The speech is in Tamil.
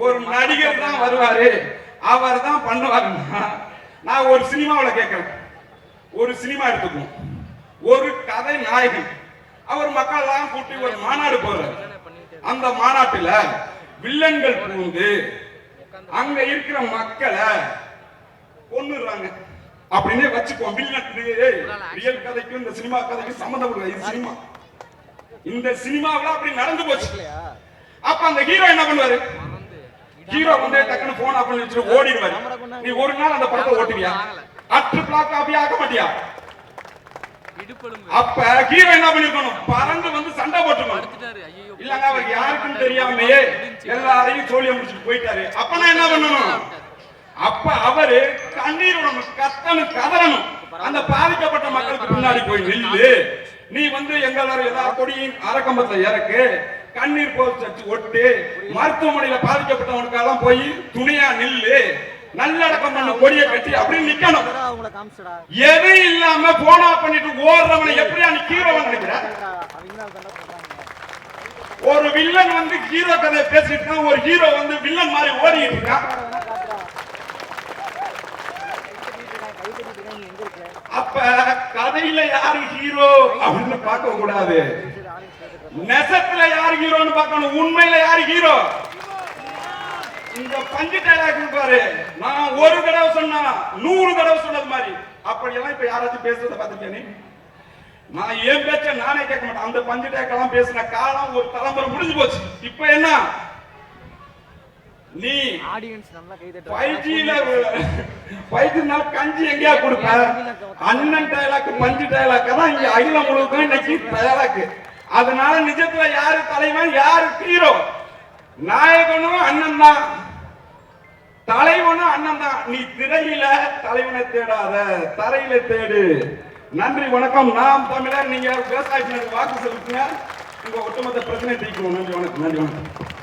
ஒரு நடிகர் தான் வருவாரு, அவர் தான் பண்ணுவாருன்னா, நான் ஒரு சினிமாவில் கேட்கிறேன். ஒரு சினிமா எடுத்துக்கணும், ஒரு கதை நாயகன் அவர் மக்கள் எல்லாம் கூட்டி ஒரு மாநாடு போறாரு. அந்த மாநாட்டுல வில்லன்கள் புகுந்து அங்க இருக்கிற மக்களை கொன்னுறாங்க அப்படின்னே வச்சுக்கோ. வில்லன் ரியல் கதைக்கும் இந்த சினிமா கதைக்கும் சம்பந்தப்படும். இது சினிமா, இந்த சினிமாவில் அப்படி நடந்து போச்சு. அப்ப அந்த ஹீரோ என்ன பண்ணுவாரு? ஹீரோ வந்து டக்குன்னு போன் ஆஃப் பண்ணி வச்சுட்டு ஓடிடுவாரு. நீ ஒரு நாள் அந்த படத்தை ஓட்டுவியா? அற்று பிளாக் காப்பி ஆக்க மாட்டியா? அப்ப ஹீரோ என்ன பண்ணிருக்கணும்? பறந்து வந்து சண்டை போட்டுக்கணும். இல்லங்க அவருக்கு யாருக்கும் தெரியாமையே எல்லாரையும் சோழிய முடிச்சுட்டு போயிட்டாரு. அப்ப நான் என்ன பண்ணணும்? அப்ப அவரு கண்ணீர் விடணும், கத்தணும், கதறணும். அந்த பாதிக்கப்பட்ட மக்களுக்கு பின்னாடி போய் நில்லு. நீ வந்து எங்களாரும் எல்லா கொடியும் அரக்கம்பத்துல இறக்கு, கண்ணீர் போச்சு ஒட்டு, மருத்துவமனையில பாதிக்கப்பட்டவனுக்கெல்லாம் போய் துணையா நில்லு, நல்லடக்கம் பண்ண கொடியை கட்டி அப்படின்னு நிக்கணும். எது இல்லாம போனா பண்ணிட்டு ஓடுறவனை எப்படியா நீ ஹீரோவா நினைக்கிற? ஒரு வில்லன் வந்து ஹீரோ கதையை பேசிட்டு இருக்கான், ஒரு ஹீரோ வந்து வில்லன் மாதிரி ஓடிட்டு இருக்கான். அப்ப கதையில யாரு ஹீரோ அப்படின்னு பார்க்க கூடாது, நெசத்துல யாரு ஹீரோன்னு பார்க்கணும். உண்மையில யாரு ஹீரோ? இந்த பஞ்சு டைலாக் இருப்பாரு, நான் ஒரு தடவை சொன்னா 100 தடவை சொன்னது மாதிரி. அப்படியெல்லாம் இப்ப யாராச்சும் பேசுறத பாத்துக்கேன். நான் ஏன் பேச்ச நானே கேட்க மாட்டேன். அந்த பஞ்சு டைலாக் பேசின காலம் ஒரு தலைமுறை முடிஞ்சு போச்சு. இப்ப என்ன, நீ ஆடியன்ஸ் நல்லா கை தட்டு 5Gல 5G கஞ்சி எங்கயா கொடுப்ப? அண்ணன் டைலாக் பஞ்சு டைலாக் தான் இங்க அகில முழுக்க இன்னைக்கு டைலாக். அதனால நிஜத்துல யாரு தலைவன், யாரு ஹீரோ? நாயகனும் அண்ணன் தான், தலைவனும் அண்ணன் தான். நீ திரையில தலைவனை தேடாத, தரையில தேடு. நன்றி, வணக்கம். நாம் தமிழர். நீங்க விவசாயத்தினருக்கு வாக்கு செலுத்துங்க, உங்க ஒட்டுமொத்த பிரச்சனை தீர்க்கணும். நன்றி, வணக்கம். நன்றி, வணக்கம்.